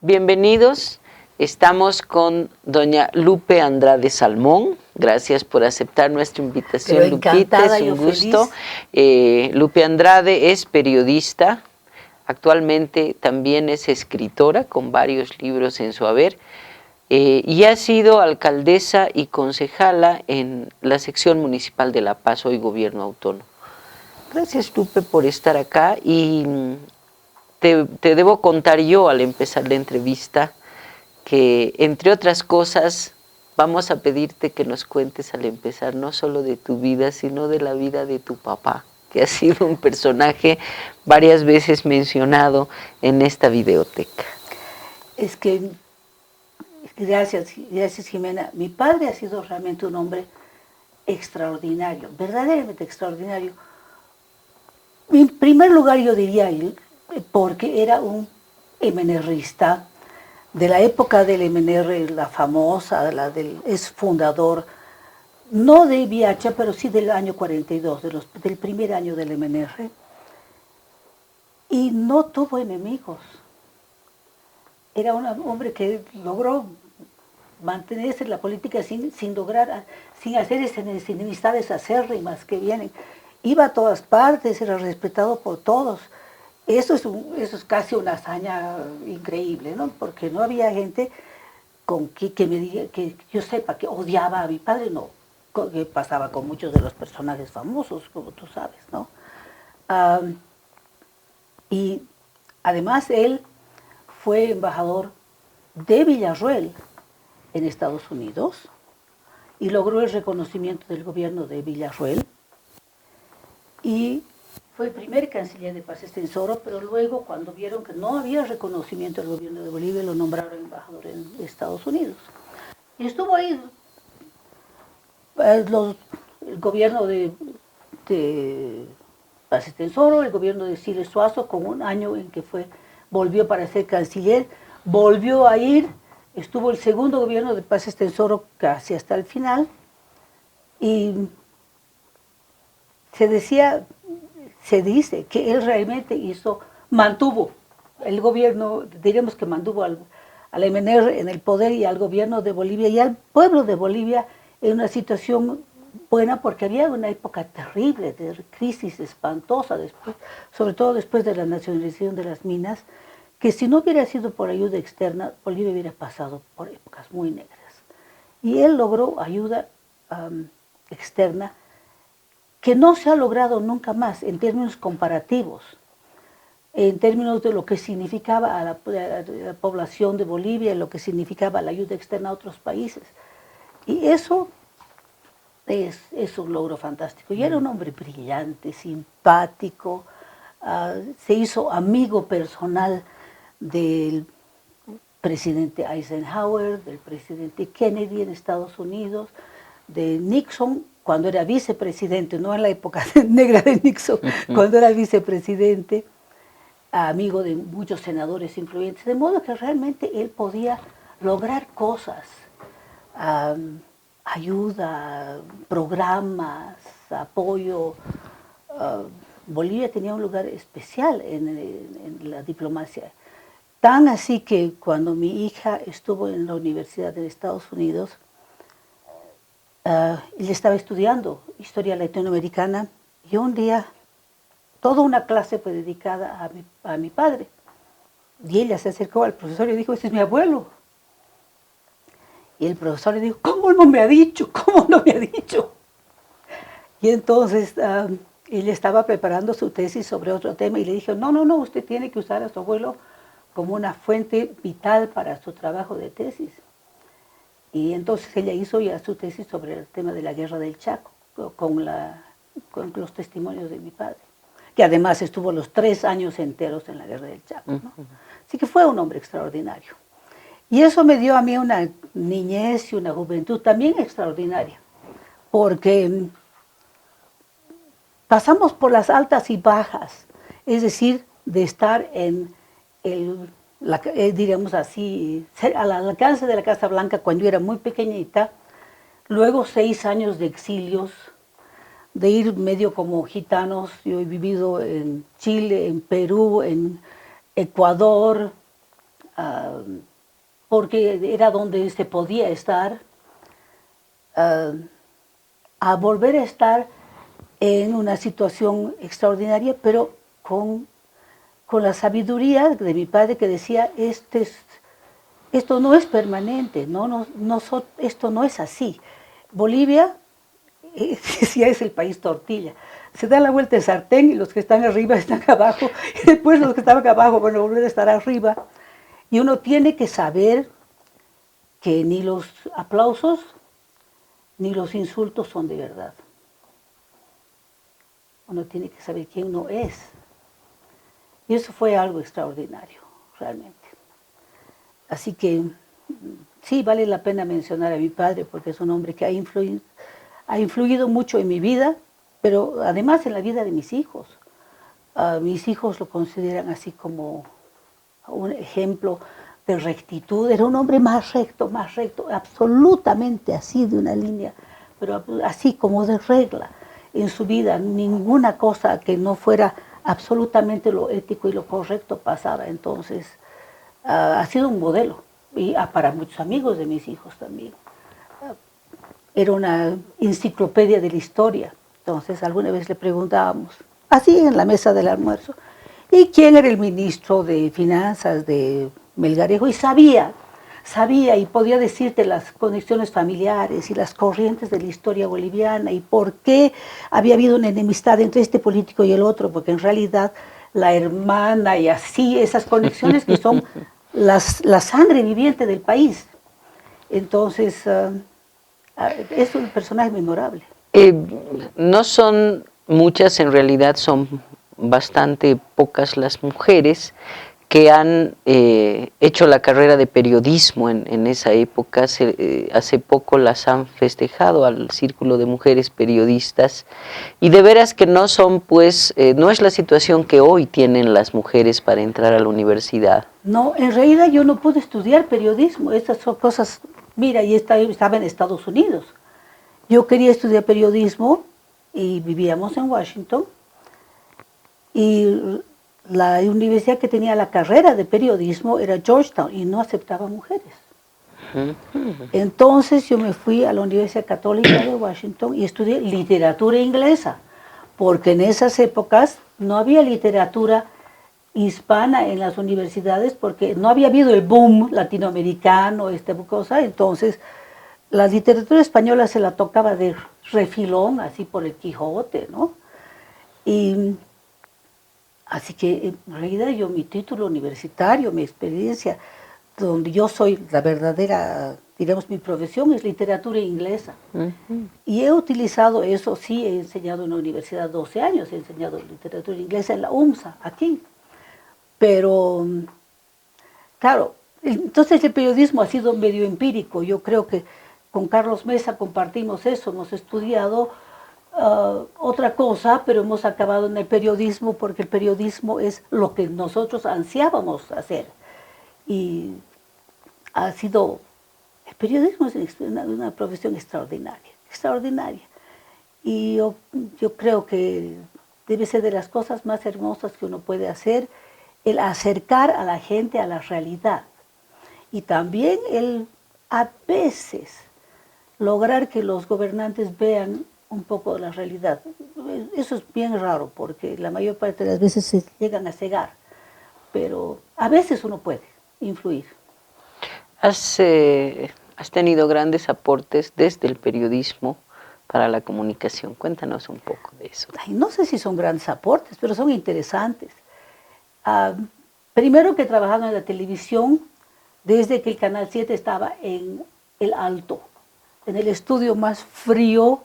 Bienvenidos, estamos con doña Lupe Andrade Salmón. Gracias por aceptar nuestra invitación, Pero Lupita, encantada, es un yo gusto. feliz. Lupe Andrade es periodista, actualmente también es escritora con varios libros en su haber y ha sido alcaldesa y concejala en la sección municipal de La Paz, hoy gobierno autónomo. Gracias, Lupe, por estar acá y te debo contar yo al empezar la entrevista que, entre otras cosas, vamos a pedirte que nos cuentes al empezar no solo de tu vida, sino de la vida de tu papá, que ha sido un personaje varias veces mencionado en esta videoteca. Es que, gracias Jimena. Mi padre ha sido realmente un hombre extraordinario, verdaderamente extraordinario. En primer lugar yo diría él, porque era un MNRista de la época del MNR, la famosa, es fundador, no de IBH, pero sí del año 42, del primer año del MNR, y no tuvo enemigos. Era un hombre que logró mantenerse en la política sin hacer esas enemistades acérrimas que vienen. Iba a todas partes, era respetado por todos. Eso es casi una hazaña increíble, ¿no? Porque no había gente que me diga, que yo sepa que odiaba a mi padre, no. Que pasaba con muchos de los personajes famosos, como tú sabes, ¿no? Y además él fue embajador de Villarroel en Estados Unidos y logró el reconocimiento del gobierno de Villarroel y fue el primer canciller de Paz Estenssoro, pero luego cuando vieron que no había reconocimiento del gobierno de Bolivia lo nombraron embajador en Estados Unidos. Y estuvo ahí el gobierno de Paz Estenssoro, el gobierno de Siles Suazo, con un año en que volvió para ser canciller, volvió a ir. Estuvo el segundo gobierno de Paz Estenssoro casi hasta el final y se dice que él realmente mantuvo el gobierno, diríamos que mantuvo al MNR en el poder y al gobierno de Bolivia y al pueblo de Bolivia en una situación buena porque había una época terrible de crisis espantosa, sobre todo después de la nacionalización de las minas, que si no hubiera sido por ayuda externa, Bolivia hubiera pasado por épocas muy negras. Y él logró ayuda externa que no se ha logrado nunca más en términos comparativos, en términos de lo que significaba a la población de Bolivia, lo que significaba la ayuda externa a otros países. Y eso es un logro fantástico. Y era un hombre brillante, simpático, se hizo amigo personal del presidente Eisenhower, del presidente Kennedy en Estados Unidos, de Nixon cuando era vicepresidente, no en la época negra de Nixon, cuando era vicepresidente, amigo de muchos senadores influyentes, de modo que realmente él podía lograr cosas, ayuda, programas, apoyo. Bolivia tenía un lugar especial en la diplomacia. Tan así que cuando mi hija estuvo en la Universidad de Estados Unidos, ella estaba estudiando historia latinoamericana y un día toda una clase fue dedicada a mi padre. Y ella se acercó al profesor y dijo, ese es mi abuelo. Y el profesor le dijo, ¿cómo no me ha dicho? ¿Cómo no me ha dicho? Y entonces ella estaba preparando su tesis sobre otro tema y le dijo, no, usted tiene que usar a su abuelo como una fuente vital para su trabajo de tesis. Y entonces ella hizo ya su tesis sobre el tema de la guerra del Chaco, con los testimonios de mi padre, que además estuvo los 3 años enteros en la guerra del Chaco, ¿no? Así que fue un hombre extraordinario. Y eso me dio a mí una niñez y una juventud también extraordinaria, porque pasamos por las altas y bajas, es decir, de estar en diríamos así, al alcance de la Casa Blanca cuando yo era muy pequeñita, luego 6 años de exilios, de ir medio como gitanos. Yo he vivido en Chile, en Perú, en Ecuador, ah, porque era donde se podía estar, ah, a volver a estar en una situación extraordinaria, pero con la sabiduría de mi padre que decía, esto no es permanente, esto no es así. Bolivia decía, es el país tortilla. Se da la vuelta el sartén y los que están arriba están abajo, y después los que estaban abajo van a volver a estar arriba. Y uno tiene que saber que ni los aplausos ni los insultos son de verdad. Uno tiene que saber quién uno es. Y eso fue algo extraordinario, realmente. Así que sí, vale la pena mencionar a mi padre porque es un hombre que ha influido mucho en mi vida, pero además en la vida de mis hijos. Mis hijos lo consideran así como un ejemplo de rectitud. Era un hombre más recto, absolutamente así de una línea, pero así como de regla en su vida. Ninguna cosa que no fuera absolutamente lo ético y lo correcto pasaba. Entonces, ha sido un modelo y para muchos amigos de mis hijos también. Era una enciclopedia de la historia. Entonces, alguna vez le preguntábamos, así en la mesa del almuerzo, ¿y quién era el ministro de Finanzas de Melgarejo? Y sabía y podía decirte las conexiones familiares y las corrientes de la historia boliviana y por qué había habido una enemistad entre este político y el otro, porque en realidad la hermana y así, esas conexiones que son la sangre viviente del país. Entonces, es un personaje memorable. No son muchas, en realidad son bastante pocas las mujeres que han hecho la carrera de periodismo en esa época. Hace poco las han festejado al Círculo de Mujeres Periodistas y de veras que no son, pues, no es la situación que hoy tienen las mujeres para entrar a la universidad. No, en realidad yo no pude estudiar periodismo, estas son cosas, mira, y estaba en Estados Unidos. Yo quería estudiar periodismo y vivíamos en Washington y la universidad que tenía la carrera de periodismo era Georgetown y no aceptaba mujeres. Entonces yo me fui a la Universidad Católica de Washington y estudié literatura inglesa, porque en esas épocas no había literatura hispana en las universidades porque no había habido el boom latinoamericano, esta cosa. Entonces la literatura española se la tocaba de refilón, así por el Quijote, ¿no? Y así que en realidad yo mi título universitario, mi experiencia, donde yo soy la verdadera, digamos, mi profesión es literatura inglesa. Y he utilizado eso, sí, he enseñado en la universidad 12 años, he enseñado literatura inglesa en la UMSA, aquí. Pero, claro, entonces el periodismo ha sido medio empírico. Yo creo que con Carlos Mesa compartimos eso, hemos estudiado otra cosa, pero hemos acabado en el periodismo porque el periodismo es lo que nosotros ansiábamos hacer. Y ha sido, el periodismo es una profesión extraordinaria, extraordinaria. Y yo creo que debe ser de las cosas más hermosas que uno puede hacer, el acercar a la gente a la realidad. Y también el, a veces, lograr que los gobernantes vean un poco de la realidad. Eso es bien raro porque la mayor parte de las veces se llegan a cegar, pero a veces uno puede influir. Has tenido grandes aportes desde el periodismo para la comunicación. Cuéntanos un poco de eso. Ay, no sé si son grandes aportes, pero son interesantes. Primero que he trabajado en la televisión desde que el Canal 7 estaba en el Alto, en el estudio más frío.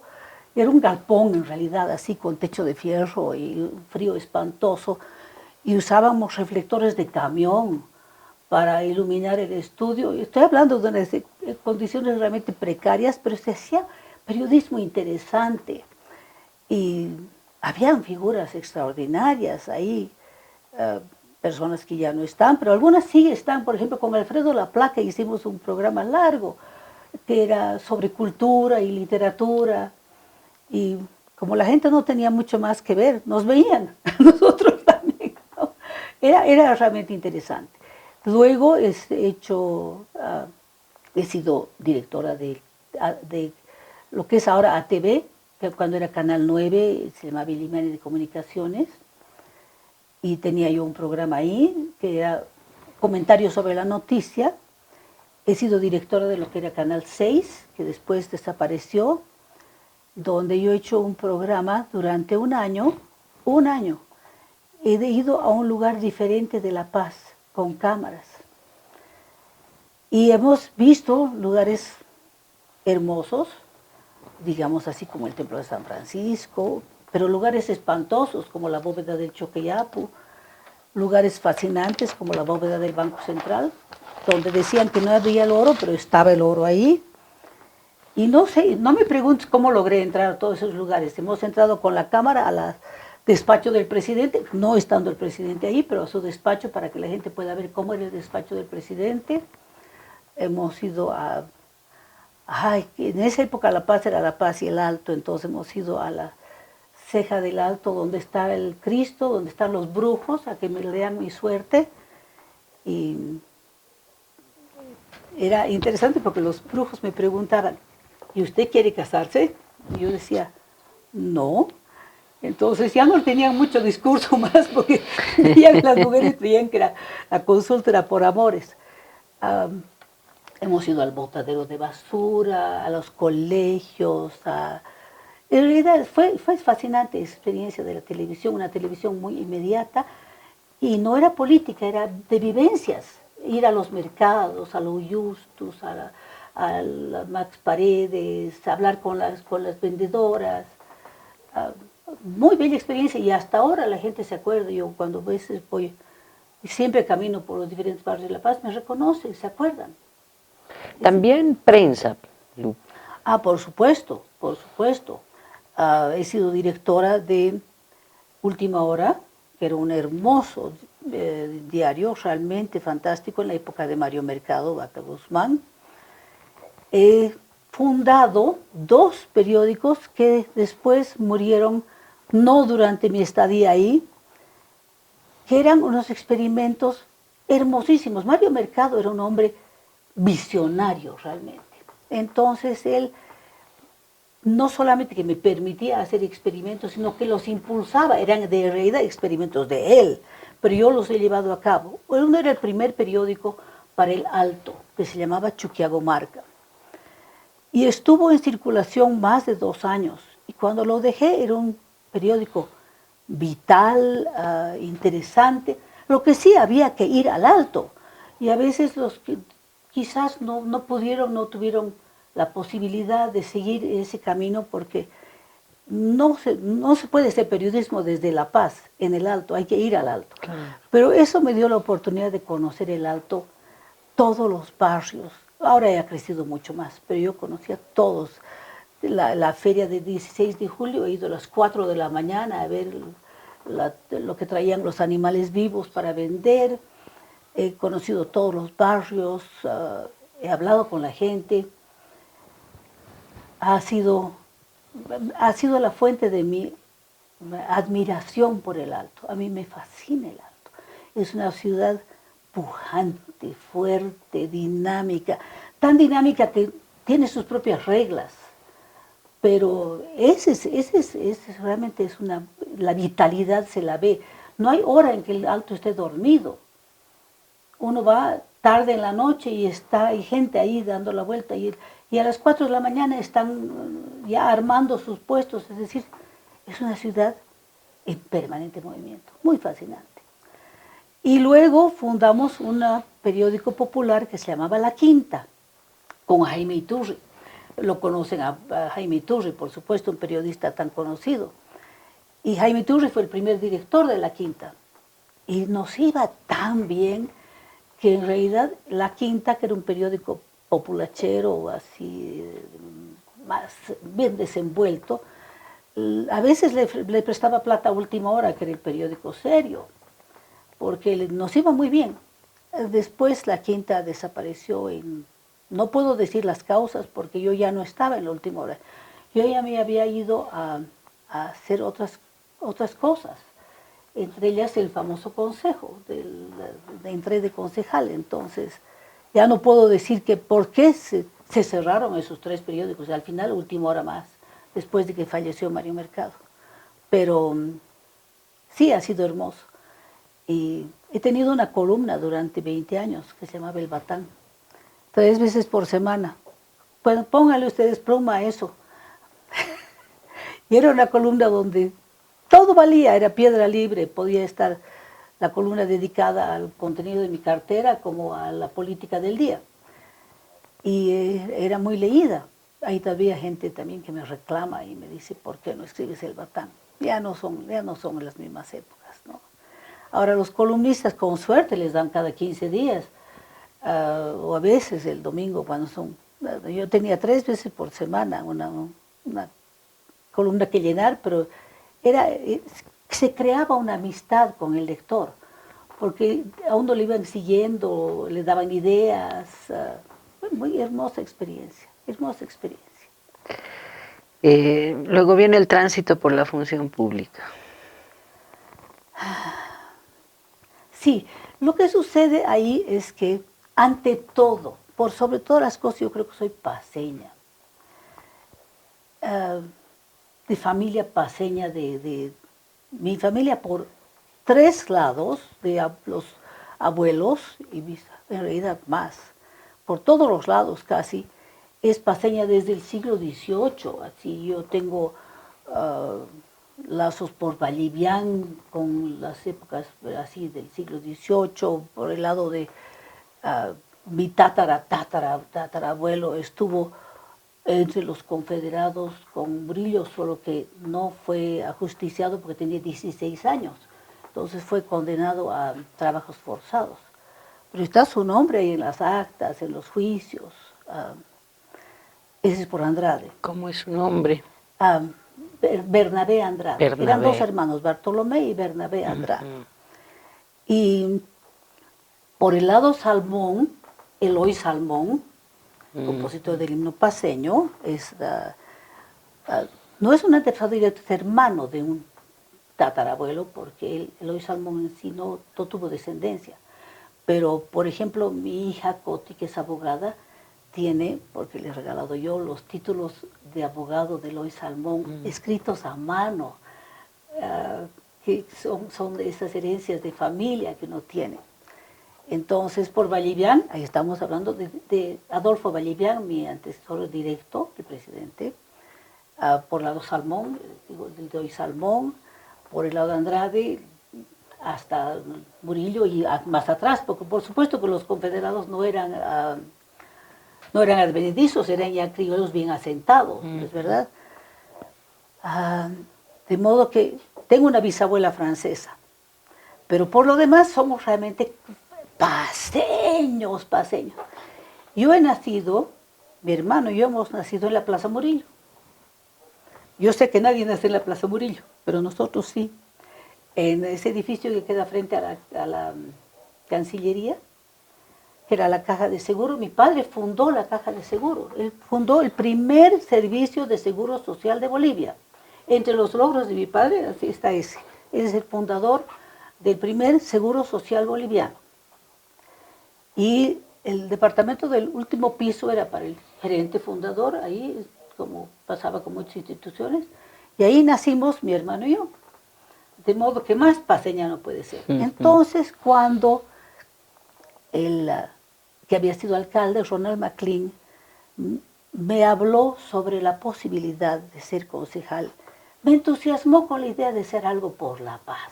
Era un galpón en realidad, así con techo de fierro y un frío espantoso. Y usábamos reflectores de camión para iluminar el estudio. Estoy hablando de unas condiciones realmente precarias, pero se hacía periodismo interesante. Y habían figuras extraordinarias ahí, personas que ya no están, pero algunas sí están. Por ejemplo, con Alfredo Laplaca hicimos un programa largo que era sobre cultura y literatura. Y como la gente no tenía mucho más que ver, nos veían, nosotros también, ¿no? Era realmente interesante. Luego he sido directora de lo que es ahora ATV, que cuando era Canal 9 se llamaba Ilimani de Comunicaciones, y tenía yo un programa ahí que era comentarios sobre la noticia. He sido directora de lo que era Canal 6, que después desapareció, donde yo he hecho un programa durante un año. He ido a un lugar diferente de La Paz, con cámaras. Y hemos visto lugares hermosos, digamos así como el Templo de San Francisco, pero lugares espantosos como la bóveda del Choqueyapu, lugares fascinantes como la bóveda del Banco Central, donde decían que no había el oro, pero estaba el oro ahí. Y no sé, no me preguntes cómo logré entrar a todos esos lugares. Hemos entrado con la cámara al despacho del presidente, no estando el presidente ahí, pero a su despacho para que la gente pueda ver cómo era el despacho del presidente. Hemos ido en esa época La Paz era La Paz y el Alto, entonces hemos ido a la Ceja del Alto, donde está el Cristo, donde están los brujos, a que me lean mi suerte. Y era interesante porque los brujos me preguntaban, ¿y usted quiere casarse? Y yo decía, no. Entonces ya no tenían mucho discurso más porque las mujeres creían que la consulta era por amores. Hemos ido al botadero de basura, a los colegios. En realidad fue fascinante experiencia de la televisión, una televisión muy inmediata y no era política, era de vivencias. Ir a los mercados, a los Justus, a la Max Paredes, hablar con las vendedoras. Muy bella experiencia y hasta ahora la gente se acuerda. Yo cuando a veces voy, siempre camino por los diferentes barrios de La Paz, me reconocen, se acuerdan. También prensa, Lu. Por supuesto, por supuesto. He sido directora de Última Hora, que era un hermoso diario, realmente fantástico en la época de Mario Mercado, Vaca Guzmán. He fundado 2 periódicos que después murieron, no durante mi estadía ahí, que eran unos experimentos hermosísimos. Mario Mercado era un hombre visionario realmente. Entonces él no solamente que me permitía hacer experimentos, sino que los impulsaba, eran de realidad experimentos de él, pero yo los he llevado a cabo. Uno era el primer periódico para el Alto, que se llamaba Chuquiagomarca, y estuvo en circulación más de 2 años, y cuando lo dejé era un periódico vital, interesante, lo que sí había que ir al Alto, y a veces los que quizás no pudieron, no tuvieron la posibilidad de seguir ese camino porque no se puede hacer periodismo desde La Paz, en el Alto, hay que ir al Alto. Claro. Pero eso me dio la oportunidad de conocer el Alto, todos los barrios. Ahora ya ha crecido mucho más, pero yo conocía todos. La feria del 16 de julio, he ido a las 4 de la mañana a ver lo que traían los animales vivos para vender. He conocido todos los barrios, he hablado con la gente. Ha sido la fuente de mi admiración por el Alto. A mí me fascina el Alto. Es una ciudad pujante, fuerte, dinámica, tan dinámica que tiene sus propias reglas. Pero realmente es la vitalidad se la ve. No hay hora en que el Alto esté dormido. Uno va tarde en la noche y hay gente ahí dando la vuelta y a las 4 de la mañana están ya armando sus puestos. Es decir, es una ciudad en permanente movimiento, muy fascinante. Y luego fundamos un periódico popular que se llamaba La Quinta, con Jaime Iturri. Lo conocen a Jaime Iturri, por supuesto, un periodista tan conocido. Y Jaime Iturri fue el primer director de La Quinta. Y nos iba tan bien que en realidad La Quinta, que era un periódico populachero, así, más bien desenvuelto, a veces le prestaba plata a Última Hora, que era el periódico serio, porque nos iba muy bien. Después La Quinta desapareció, no puedo decir las causas porque yo ya no estaba en la Última Hora. Yo ya me había ido a hacer otras cosas. entre ellas el famoso consejo, entré de concejal. Entonces, ya no puedo decir que por qué se cerraron esos 3 periódicos, al final, última hora más, después de que falleció Mario Mercado. Pero sí, ha sido hermoso. Y he tenido una columna durante 20 años que se llamaba El Batán, 3 veces por semana. Pues pónganle ustedes pluma a eso. Y era una columna donde todo valía, era piedra libre, podía estar la columna dedicada al contenido de mi cartera como a la política del día. Y era muy leída. Hay todavía gente también que me reclama y me dice, ¿por qué no escribes El Batán? Ya no son las mismas épocas, ¿no? Ahora los columnistas con suerte les dan cada 15 días, o a veces el domingo cuando son... Yo tenía 3 veces por semana una columna que llenar, pero se creaba una amistad con el lector, porque a uno le iban siguiendo, le daban ideas. Muy hermosa experiencia, hermosa experiencia. Luego viene el tránsito por la función pública. Sí, lo que sucede ahí es que, ante todo, por sobre todas las cosas, yo creo que soy paseña. De familia paseña, de mi familia por 3 lados, de los abuelos, y en realidad más, por todos los lados casi, es paseña desde el siglo XVIII. Así yo tengo lazos por Vallivian con las épocas así del siglo XVIII, por el lado de mi tatarabuelo estuvo entre los confederados con Murillo, solo que no fue ajusticiado porque tenía 16 años. Entonces fue condenado a trabajos forzados. Pero está su nombre ahí en las actas, en los juicios. Ese es por Andrade. ¿Cómo es su nombre? Bernabé Andrade. Bernabé. Eran 2 hermanos, Bartolomé y Bernabé Andrade. Y por el lado Salmón, Eloy Salmón, compositor del himno paceño, no es un antepasado directo, es hermano de un tatarabuelo, porque Eloy Salmón en sí no tuvo descendencia. Pero, por ejemplo, mi hija Coti, que es abogada, tiene, porque le he regalado yo, los títulos de abogado de Eloy Salmón, escritos a mano, que son de esas herencias de familia que uno tiene. Entonces, por Vallivian, ahí estamos hablando de Adolfo Vallivian, mi antecesor directo, el presidente, por el lado Salmón, del de hoy Salmón, por el lado de Andrade, hasta Murillo y más atrás, porque por supuesto que los confederados no eran advenedizos, eran ya criollos bien asentados, ¿no es verdad? De modo que tengo una bisabuela francesa, pero por lo demás somos realmente paseños. Yo he nacido, mi hermano y yo hemos nacido en la Plaza Murillo. Yo sé que nadie nace en la Plaza Murillo, pero nosotros sí. En ese edificio que queda frente a la Cancillería, que era la Caja de Seguro, mi padre fundó la Caja de Seguro. Él fundó el primer servicio de seguro social de Bolivia. Entre los logros de mi padre, así está ese. Él es el fundador del primer seguro social boliviano. Y el departamento del último piso era para el gerente fundador, ahí como pasaba con muchas instituciones, y ahí nacimos mi hermano y yo. De modo que más paseña no puede ser. Entonces, cuando el que había sido alcalde, Ronald McLean, me habló sobre la posibilidad de ser concejal, me entusiasmó con la idea de hacer algo por la paz.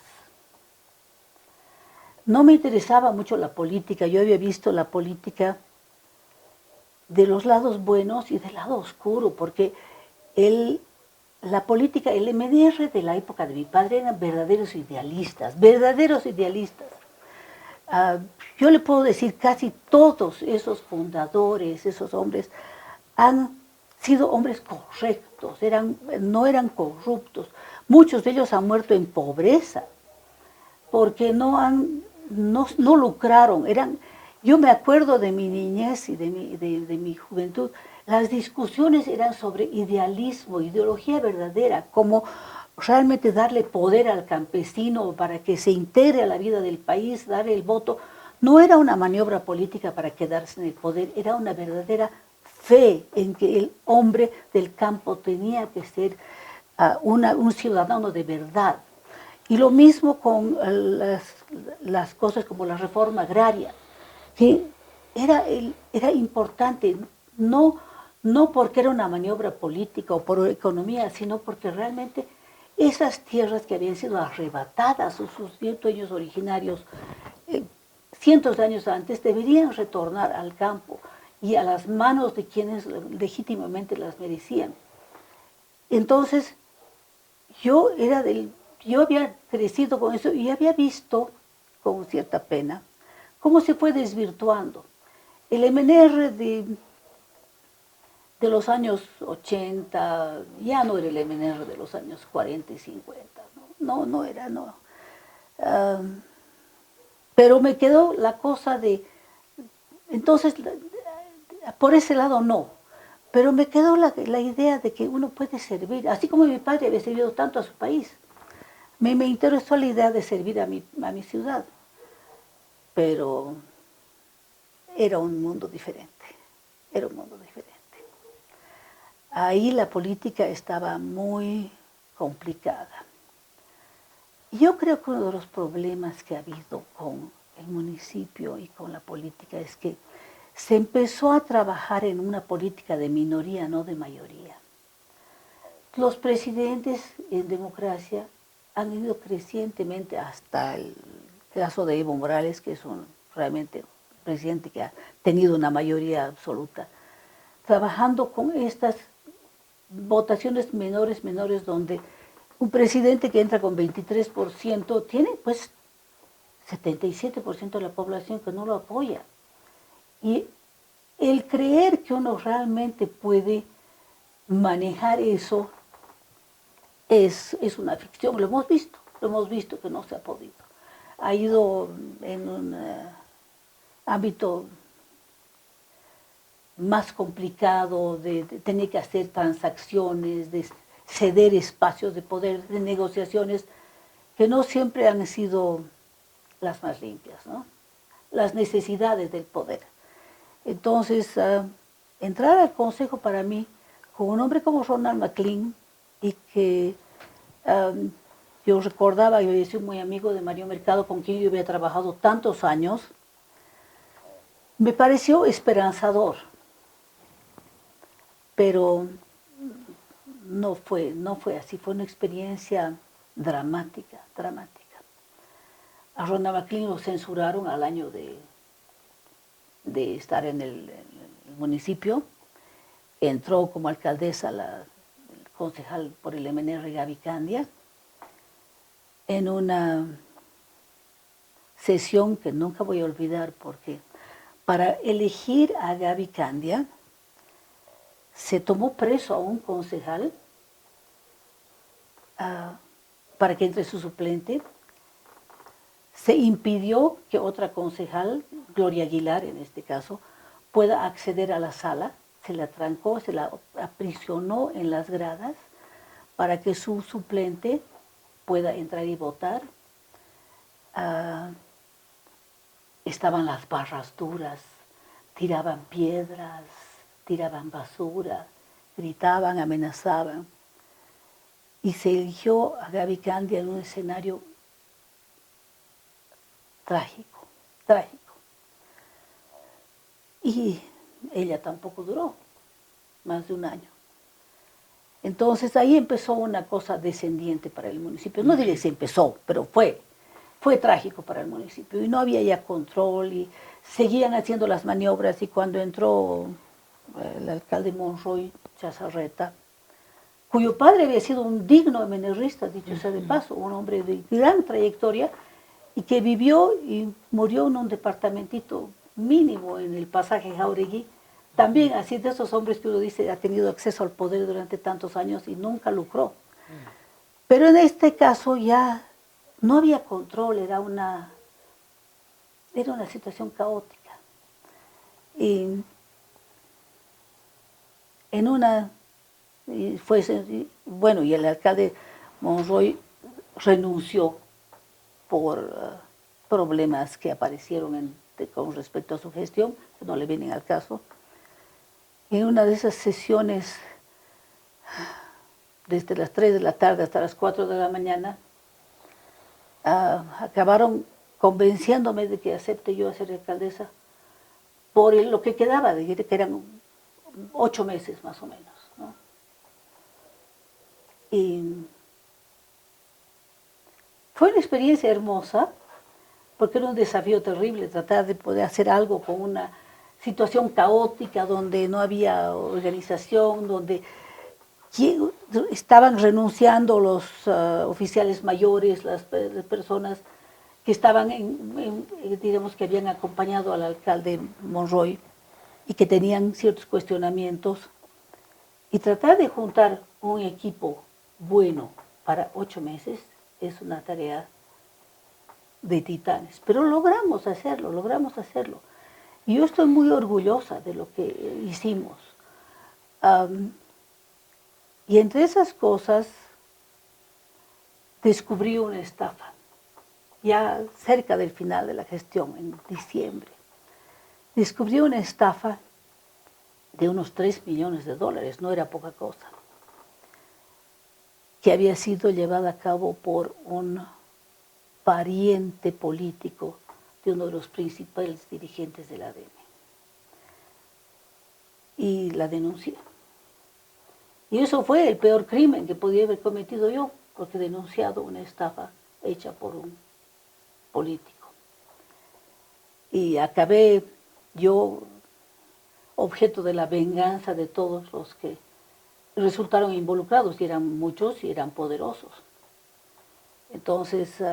No me interesaba mucho la política, yo había visto la política de los lados buenos y del lado oscuro, porque la política, el MDR de la época de mi padre eran verdaderos idealistas. Yo le puedo decir, casi todos esos fundadores, esos hombres, han sido hombres correctos, no eran corruptos. Muchos de ellos han muerto en pobreza, porque no lucraron. Yo me acuerdo de mi niñez y de mi juventud, las discusiones eran sobre idealismo, ideología verdadera, como realmente darle poder al campesino para que se integre a la vida del país, darle el voto, no era una maniobra política para quedarse en el poder, era una verdadera fe en que el hombre del campo tenía que ser un ciudadano de verdad. Y lo mismo con las cosas como la reforma agraria, que era importante, no porque era una maniobra política o por economía, sino porque realmente esas tierras que habían sido arrebatadas a sus dueños originarios cientos de años antes deberían retornar al campo y a las manos de quienes legítimamente las merecían. Entonces, yo había crecido con eso y había visto con cierta pena cómo se fue desvirtuando. El MNR de los años 80 ya no era el MNR de los años 40 y 50, no era, no. Pero me quedó la cosa de, entonces, por ese lado no, pero me quedó la idea de que uno puede servir, así como mi padre había servido tanto a su país. Me interesó la idea de servir a mi ciudad, pero era un mundo diferente, era un mundo diferente. Ahí la política estaba muy complicada. Yo creo que uno de los problemas que ha habido con el municipio y con la política es que se empezó a trabajar en una política de minoría, no de mayoría. Los presidentes en democracia han ido crecientemente hasta el caso de Evo Morales, que es realmente un presidente que ha tenido una mayoría absoluta, trabajando con estas votaciones menores, donde un presidente que entra con 23% tiene pues 77% de la población que no lo apoya. Y el creer que uno realmente puede manejar eso es una ficción, lo hemos visto que no se ha podido. Ha ido en un ámbito más complicado, de tener que hacer transacciones, de ceder espacios de poder, de negociaciones que no siempre han sido las más limpias, ¿no? Las necesidades del poder. Entonces, entrar al consejo para mí, con un hombre como Ronald McLean, y que yo recordaba, yo había sido muy amigo de Mario Mercado, con quien yo había trabajado tantos años, me pareció esperanzador, pero no fue así, fue una experiencia dramática. A Ronald McLean lo censuraron al año de estar en el municipio. Entró como alcaldesa el concejal por el MNR Gaby Candia en una sesión que nunca voy a olvidar, porque para elegir a Gaby Candia se tomó preso a un concejal para que entre su suplente. Se impidió que otra concejal, Gloria Aguilar en este caso, pueda acceder a la sala. Se la trancó, se la aprisionó en las gradas para que su suplente pueda entrar y votar. Estaban las barras duras, tiraban piedras, tiraban basura, gritaban, amenazaban. Y se eligió a Gaby Candia en un escenario trágico. Y ella tampoco duró más de un año. Entonces ahí empezó una cosa descendiente para el municipio. No diré si empezó, pero fue trágico para el municipio. Y no había ya control y seguían haciendo las maniobras. Y cuando entró el alcalde Monroy Chazarreta, cuyo padre había sido un digno MNRista, dicho sea de paso, un hombre de gran trayectoria, y que vivió y murió en un departamentito mínimo en el pasaje Jauregui, también así de esos hombres que uno dice ha tenido acceso al poder durante tantos años y nunca lucró. Pero en este caso ya no había control, era una situación caótica. Y y el alcalde Monroy renunció por problemas que aparecieron con respecto a su gestión, que no le vienen al caso. En una de esas sesiones, desde las 3 de la tarde hasta las 4 de la mañana, acabaron convenciéndome de que acepte yo a ser alcaldesa por lo que quedaba, de que eran 8 meses más o menos, ¿no? Y fue una experiencia hermosa, porque era un desafío terrible tratar de poder hacer algo con una situación caótica donde no había organización, donde estaban renunciando los oficiales mayores, las personas que estaban, digamos, que habían acompañado al alcalde Monroy y que tenían ciertos cuestionamientos. Y tratar de juntar un equipo bueno para 8 meses es una tarea de titanes. Pero logramos hacerlo, logramos hacerlo. Y yo estoy muy orgullosa de lo que hicimos. Y entre esas cosas descubrí una estafa, ya cerca del final de la gestión, en diciembre. Descubrí una estafa de unos 3 millones de dólares, no era poca cosa, que había sido llevada a cabo por un pariente político de uno de los principales dirigentes del ADN. Y la denuncié. Y eso fue el peor crimen que podía haber cometido yo, porque he denunciado una estafa hecha por un político. Y acabé yo objeto de la venganza de todos los que resultaron involucrados, y eran muchos y eran poderosos. Entonces,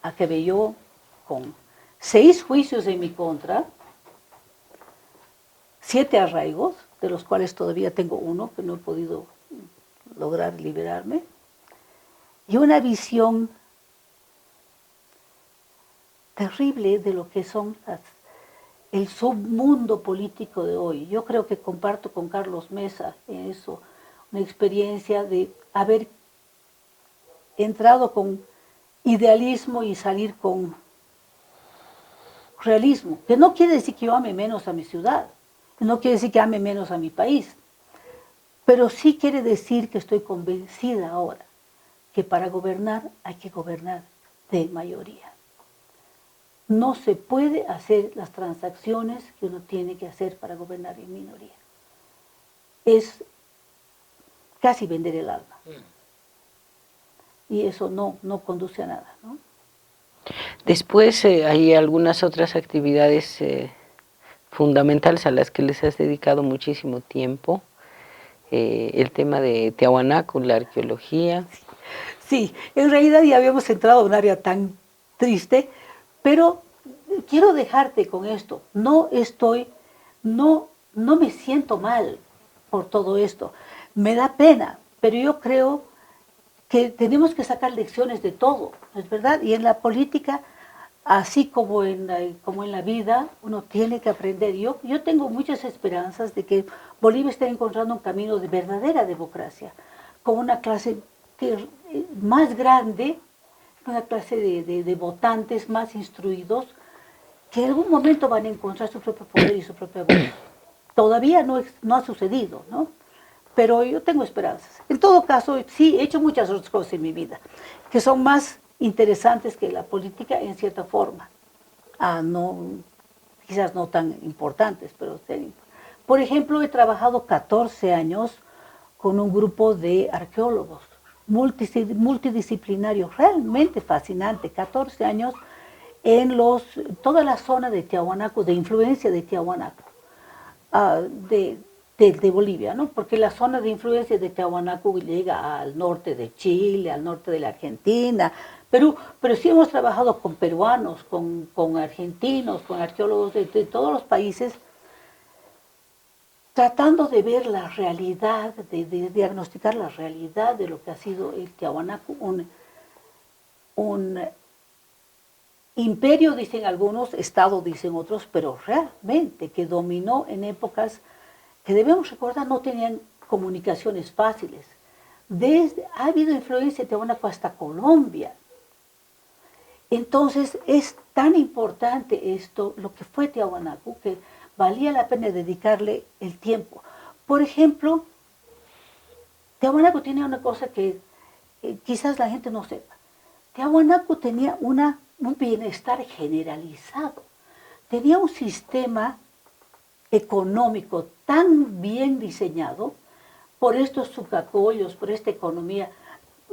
acabé yo con 6 juicios en mi contra, 7 arraigos, de los cuales todavía tengo uno que no he podido lograr liberarme, y una visión terrible de lo que son el submundo político de hoy. Yo creo que comparto con Carlos Mesa en eso, una experiencia de haber entrado con idealismo y salir con realismo, que no quiere decir que yo ame menos a mi ciudad, no quiere decir que ame menos a mi país, pero sí quiere decir que estoy convencida ahora que para gobernar hay que gobernar de mayoría. No se puede hacer las transacciones que uno tiene que hacer para gobernar en minoría. Es casi vender el alma. Y eso no conduce a nada, ¿no? Después hay algunas otras actividades fundamentales a las que les has dedicado muchísimo tiempo. El tema de Tiahuanaco, la arqueología. Sí, en realidad ya habíamos entrado a un área tan triste, pero quiero dejarte con esto. No me siento mal por todo esto. Me da pena, pero yo creo que tenemos que sacar lecciones de todo, ¿es verdad? Y en la política, así como en la vida, uno tiene que aprender. Yo tengo muchas esperanzas de que Bolivia esté encontrando un camino de verdadera democracia, con una clase más grande, una clase de votantes más instruidos, que en algún momento van a encontrar su propio poder y su propia voz. Todavía no ha sucedido, ¿no? Pero yo tengo esperanzas. En todo caso, sí, he hecho muchas otras cosas en mi vida, que son más interesantes que la política en cierta forma. Quizás no tan importantes, pero por ejemplo, he trabajado 14 años con un grupo de arqueólogos multidisciplinarios, realmente fascinante, 14 años en toda la zona de Tiahuanaco, de influencia de Tiahuanaco, de Bolivia, ¿no? Porque la zona de influencia de Tiahuanaco llega al norte de Chile, al norte de la Argentina, Perú, pero sí hemos trabajado con peruanos, con argentinos, con arqueólogos de todos los países, tratando de ver la realidad, de diagnosticar la realidad de lo que ha sido el Tiahuanaco, un imperio, dicen algunos, estado, dicen otros, pero realmente que dominó en épocas que debemos recordar no tenían comunicaciones fáciles. ha habido influencia de Tiahuanaco hasta Colombia. Entonces es tan importante esto, lo que fue Tiahuanaco, que valía la pena dedicarle el tiempo. Por ejemplo, Tiahuanaco tenía una cosa que quizás la gente no sepa. Tiahuanaco tenía un bienestar generalizado. Tenía un sistema económico tan bien diseñado por estos sucacollos, por esta economía.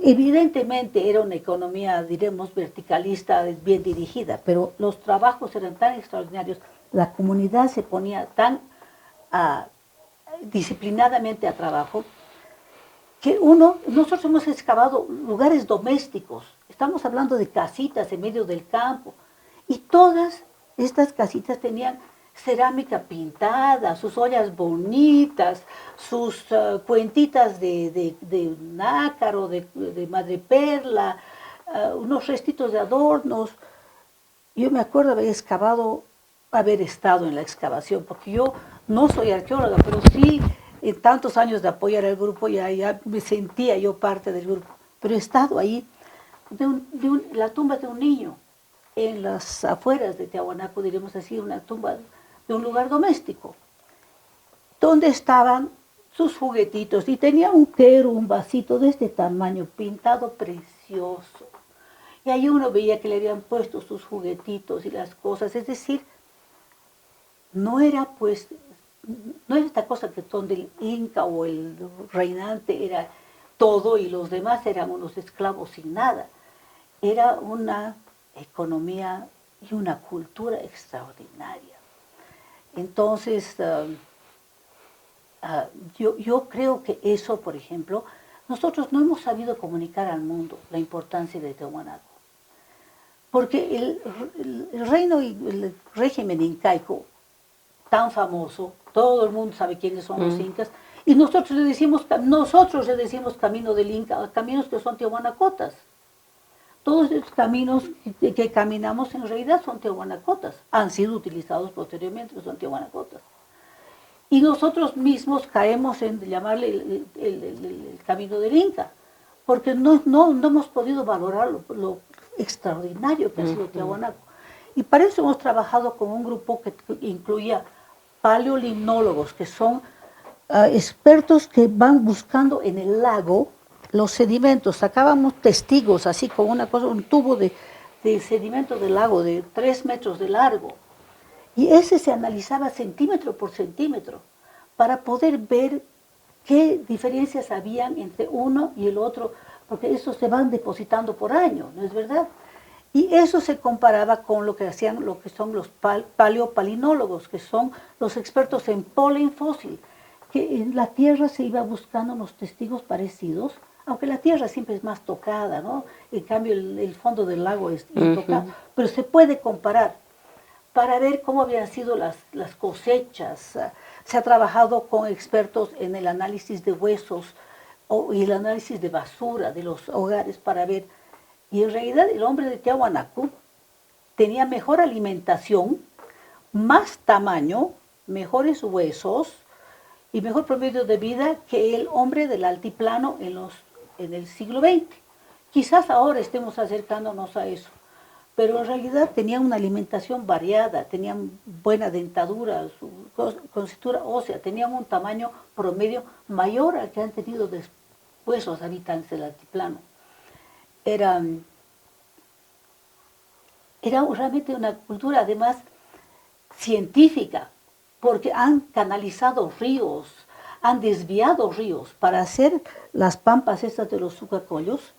Evidentemente era una economía, diremos, verticalista, bien dirigida, pero los trabajos eran tan extraordinarios, la comunidad se ponía tan disciplinadamente a trabajo, que nosotros hemos excavado lugares domésticos, estamos hablando de casitas en medio del campo, y todas estas casitas tenían cerámica pintada, sus ollas bonitas, sus cuentitas de nácar, de madreperla, unos restitos de adornos. Yo me acuerdo haber estado en la excavación, porque yo no soy arqueóloga, pero sí en tantos años de apoyar al grupo ya me sentía yo parte del grupo. Pero he estado ahí, la tumba de un niño, en las afueras de Tiahuanaco, diremos así, una tumba de un lugar doméstico, donde estaban sus juguetitos, y tenía un vasito de este tamaño, pintado precioso. Y ahí uno veía que le habían puesto sus juguetitos y las cosas, es decir, no era esta cosa que son del Inca o el reinante, era todo y los demás eran unos esclavos sin nada. Era una economía y una cultura extraordinaria. Entonces, yo creo que eso, por ejemplo, nosotros no hemos sabido comunicar al mundo la importancia de Tiahuanaco. Porque el reino y el régimen incaico, tan famoso, todo el mundo sabe quiénes son los incas, y nosotros le decimos camino del Inca, caminos que son tiahuanacotas. Todos estos caminos que caminamos en realidad son tiahuanacotas, han sido utilizados posteriormente, son tiahuanacotas. Y nosotros mismos caemos en llamarle el camino del Inca, porque no hemos podido valorar lo extraordinario que ha sido Tiahuanaco. Y para eso hemos trabajado con un grupo que incluía paleolimnólogos, que son expertos que van buscando en el lago los sedimentos. Sacábamos testigos, así con un tubo de sedimento del lago de 3 metros de largo. Y ese se analizaba centímetro por centímetro para poder ver qué diferencias habían entre uno y el otro, porque esos se van depositando por año, ¿no es verdad? Y eso se comparaba con lo que son los paleopalinólogos, que son los expertos en polen fósil, que en la Tierra se iba buscando unos testigos parecidos, aunque la Tierra siempre es más tocada, ¿no? En cambio el fondo del lago es intocado, pero se puede comparar para ver cómo habían sido las cosechas. Se ha trabajado con expertos en el análisis de huesos y el análisis de basura de los hogares para ver. Y en realidad el hombre de Tiahuanaco tenía mejor alimentación, más tamaño, mejores huesos y mejor promedio de vida que el hombre del altiplano en el siglo XX. Quizás ahora estemos acercándonos a eso, pero en realidad tenían una alimentación variada, tenían buena dentadura, su constitución ósea, tenían un tamaño promedio mayor al que han tenido después los habitantes del altiplano. Era realmente una cultura, además, científica, porque han canalizado ríos, han desviado ríos para hacer las pampas estas de los sucacollos.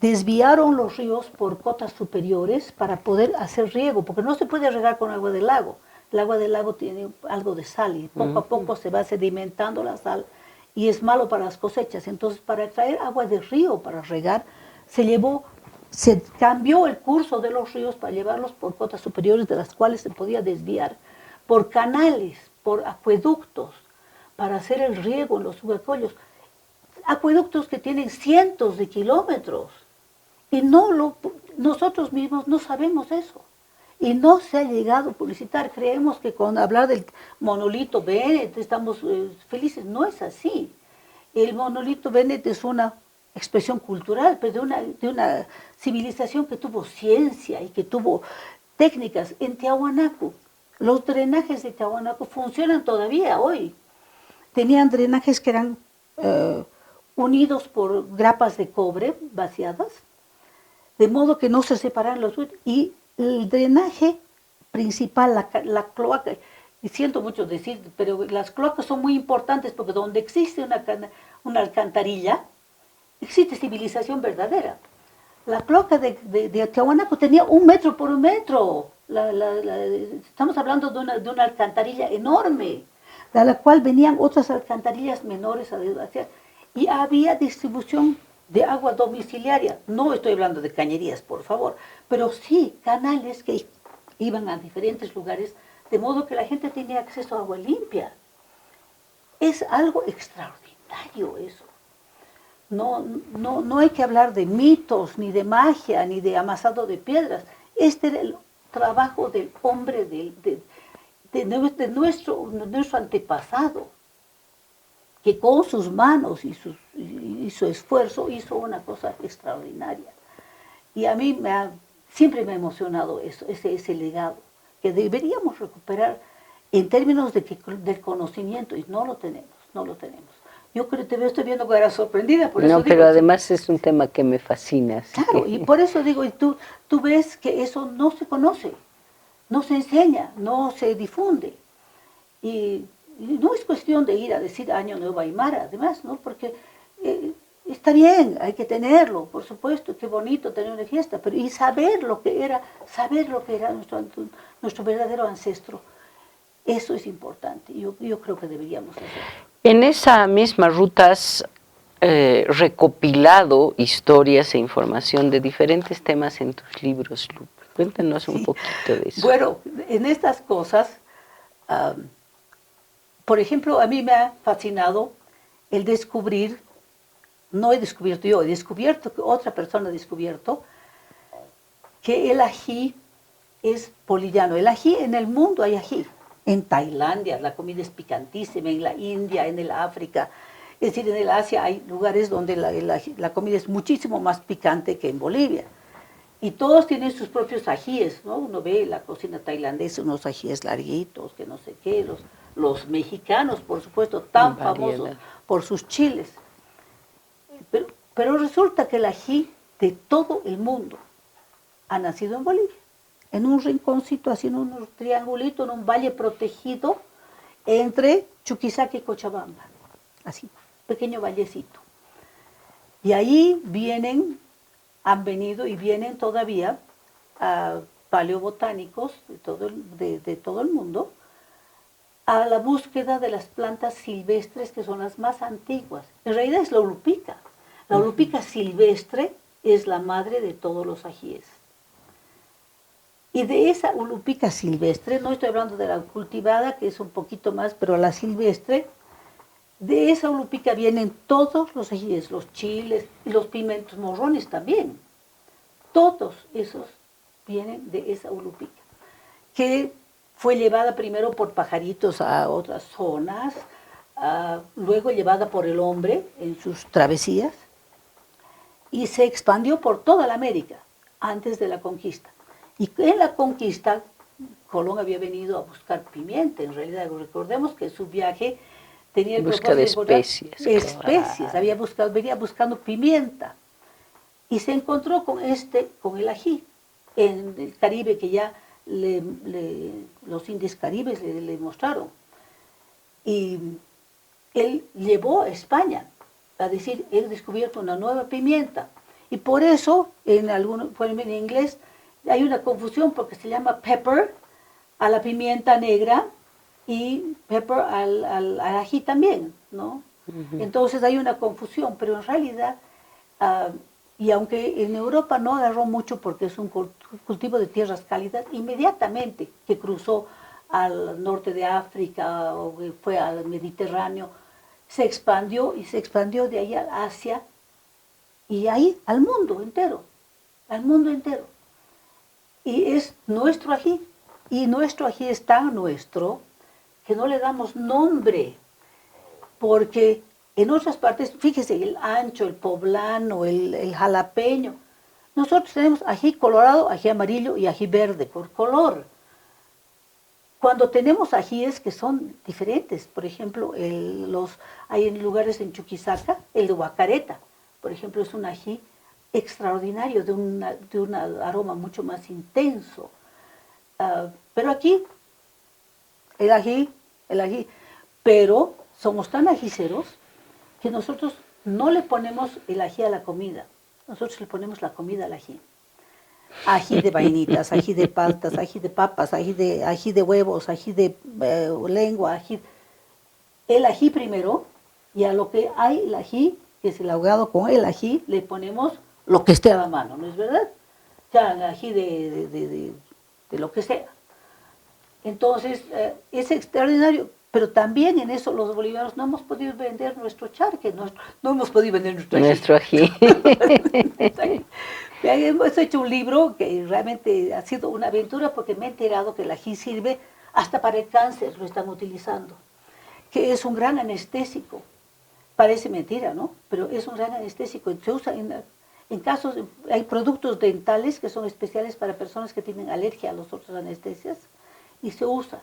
Desviaron los ríos por cotas superiores para poder hacer riego, porque no se puede regar con agua del lago. El agua del lago tiene algo de sal y poco a poco se va sedimentando la sal y es malo para las cosechas. Entonces, para traer agua de río para regar, se cambió el curso de los ríos para llevarlos por cotas superiores, de las cuales se podía desviar, por canales, por acueductos, para hacer el riego en los sucacollos. Acueductos que tienen cientos de kilómetros. Y nosotros mismos no sabemos eso. Y no se ha llegado a publicitar. Creemos que con hablar del monolito Bennett estamos felices. No es así. El monolito Bennett es una expresión cultural, pero de una civilización que tuvo ciencia y que tuvo técnicas. En Tiahuanaco, los drenajes de Tiahuanaco funcionan todavía hoy. Tenían drenajes que eran unidos por grapas de cobre vaciadas, de modo que no se separan los... Y el drenaje principal, la cloaca, y siento mucho decir, pero las cloacas son muy importantes porque donde existe una alcantarilla, existe civilización verdadera. La cloaca de Tiahuanaco tenía 1 metro por 1 metro. Estamos hablando de una alcantarilla enorme, de la cual venían otras alcantarillas menores a desvaciar. Y había distribución de agua domiciliaria. No estoy hablando de cañerías, por favor, pero sí canales que iban a diferentes lugares, de modo que la gente tenía acceso a agua limpia. Es algo extraordinario eso. No hay que hablar de mitos, ni de magia, ni de amasado de piedras. Este era el trabajo del hombre, de nuestro antepasado, que con sus manos y su esfuerzo hizo una cosa extraordinaria. Y a mí siempre me ha emocionado eso, ese legado, que deberíamos recuperar en términos del conocimiento, y no lo tenemos. Yo creo que te estoy viendo que eras sorprendida. Por eso no, pero además es un tema que me fascina. Claro, y por eso digo, y tú ves que eso no se conoce, no se enseña, no se difunde. Y no es cuestión de ir a decir Año Nuevo Aymara, además, ¿no? Porque está bien, hay que tenerlo, por supuesto, qué bonito tener una fiesta, pero y saber lo que era nuestro verdadero ancestro, eso es importante. Yo creo que deberíamos hacerlo. En esa misma ruta has recopilado historias e información de diferentes temas en tus libros, Lupe. Cuéntanos un poquito de eso. Bueno, en estas cosas, por ejemplo, a mí me ha fascinado el descubrir, no he descubierto yo, he descubierto que otra persona ha descubierto que el ají es boliviano. El ají, en el mundo hay ají. En Tailandia la comida es picantísima, en la India, en el África, es decir, en el Asia hay lugares donde la comida es muchísimo más picante que en Bolivia. Y todos tienen sus propios ajíes, ¿no? Uno ve la cocina tailandesa, unos ajíes larguitos, que no sé qué, los mexicanos, por supuesto, tan famosos por sus chiles. Pero resulta que el ají de todo el mundo ha nacido en Bolivia, en un rinconcito, así en un triangulito, en un valle protegido entre Chuquisaca y Cochabamba, así, pequeño vallecito. Y ahí han venido y vienen todavía paleobotánicos de todo el mundo a la búsqueda de las plantas silvestres que son las más antiguas. En realidad es la ulupica. La ulupica silvestre es la madre de todos los ajíes. Y de esa ulupica silvestre, no estoy hablando de la cultivada, que es un poquito más, pero la silvestre, de esa ulupica vienen todos los ajíes, los chiles y los pimientos morrones también. Todos esos vienen de esa ulupica, que fue llevada primero por pajaritos a otras zonas, luego llevada por el hombre en sus travesías, y se expandió por toda la América antes de la conquista. Y en la conquista, Colón había venido a buscar pimienta. En realidad, recordemos que su viaje tenía el propósito de encontrar especies. Venía buscando pimienta. Y se encontró con el ají, en el Caribe, que ya los indios caribes le mostraron. Y él llevó a España a decir, he descubierto una nueva pimienta. Y por eso, en inglés, hay una confusión porque se llama pepper a la pimienta negra y pepper al ají también, ¿no? Entonces hay una confusión, pero en realidad, y aunque en Europa no agarró mucho porque es un cultivo de tierras cálidas, inmediatamente que cruzó al norte de África o que fue al Mediterráneo, se expandió y se expandió de ahí a Asia y ahí al mundo entero, al mundo entero. Y es nuestro ají, y nuestro ají es tan nuestro que no le damos nombre, porque En otras partes, fíjese, el ancho, el poblano, el jalapeño. Nosotros tenemos ají colorado, ají amarillo y ají verde por color. Cuando tenemos ajíes que son diferentes, por ejemplo, hay en lugares en Chuquisaca, el de Huacareta, por ejemplo, es un ají extraordinario, de un aroma mucho más intenso. Pero aquí, el ají, pero somos tan ajiceros que nosotros no le ponemos el ají a la comida, nosotros le ponemos la comida al ají. Ají de vainitas, ají de paltas, ají de papas, ají de huevos, ají de lengua, el ají primero, y a lo que hay el ají, que es el ahogado con el ají, le ponemos lo que esté a la mano, ¿no es verdad? O sea, el ají de lo que sea. Entonces, es extraordinario, pero también en eso los bolivianos no hemos podido vender nuestro charque, no hemos podido vender nuestro ají. Hemos hecho un libro que realmente ha sido una aventura porque me he enterado que el ají sirve hasta para el cáncer, lo están utilizando, que es un gran anestésico. Parece mentira, ¿no? Pero es un gran anestésico. Se usa en casos, hay productos dentales que son especiales para personas que tienen alergia a los otros anestesias y se usa.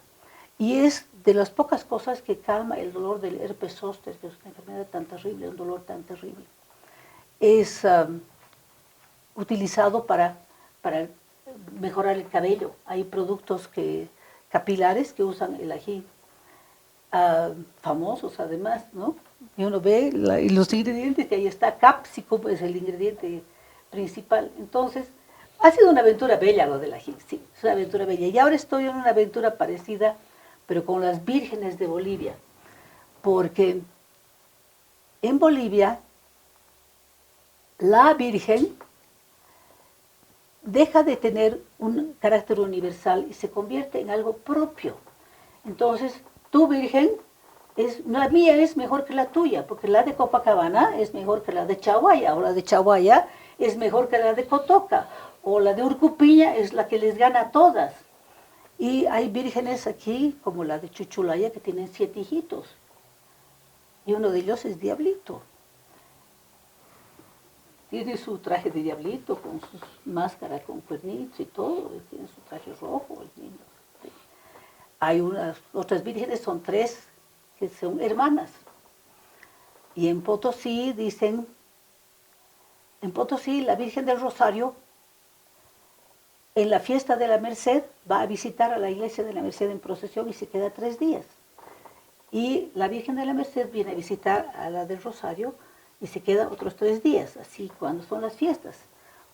Y es de las pocas cosas que calma el dolor del herpes zóster, que es una enfermedad tan terrible, un dolor tan terrible. Es utilizado para mejorar el cabello. Hay productos capilares que usan el ají, famosos además, ¿no? Y uno ve los ingredientes, que ahí está, cápsico, es el ingrediente principal. Entonces, ha sido una aventura bella lo del ají, sí, es una aventura bella. Y ahora estoy en una aventura parecida, pero con las vírgenes de Bolivia, porque en Bolivia la virgen deja de tener un carácter universal y se convierte en algo propio. Entonces, tu virgen, la mía es mejor que la tuya, porque la de Copacabana es mejor que la de Chaguaya, o la de Chaguaya es mejor que la de Cotoca, o la de Urcupiña es la que les gana a todas. Y hay vírgenes aquí, como la de Chuchulaya, que tienen 7 hijitos, y uno de ellos es Diablito. Tiene su traje de diablito, con sus máscaras con cuernitos y todo, y tiene su traje rojo, el niño. Hay otras vírgenes, son 3, que son hermanas. Y en Potosí dicen, en Potosí la Virgen del Rosario, en la fiesta de la Merced, va a visitar a la iglesia de la Merced en procesión y se queda 3 días. Y la Virgen de la Merced viene a visitar a la del Rosario y se queda otros 3 días, así cuando son las fiestas.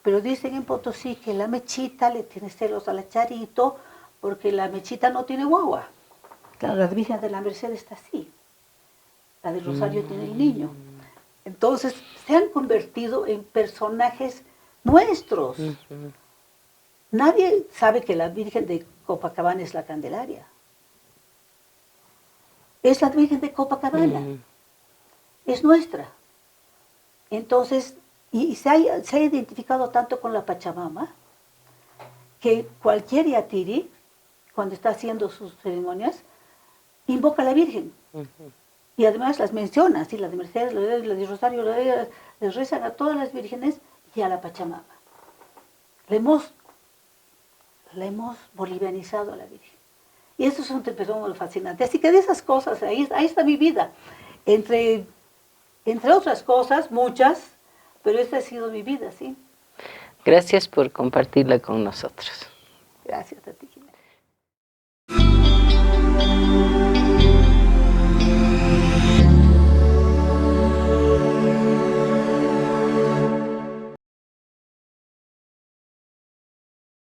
Pero dicen en Potosí que la Mechita le tiene celos a la Charito porque la Mechita no tiene guagua. Claro, la Virgen de la Merced está así. La del Rosario tiene el niño. Entonces, se han convertido en personajes nuestros. Nadie sabe que la Virgen de Copacabana es la Candelaria. Es la Virgen de Copacabana. Es nuestra. Entonces, y se ha identificado tanto con la Pachamama, que cualquier yatiri, cuando está haciendo sus ceremonias, invoca a la Virgen. Y además las menciona, así, la de Mercedes, la de Rosario, les rezan a todas las vírgenes y a la Pachamama. La hemos bolivianizado a la Virgen. Y eso es un fenómeno fascinante. Así que de esas cosas, ahí está mi vida. Entre otras cosas, muchas, pero esta ha sido mi vida, ¿sí? Gracias por compartirla con nosotros. Gracias a ti, Jimena.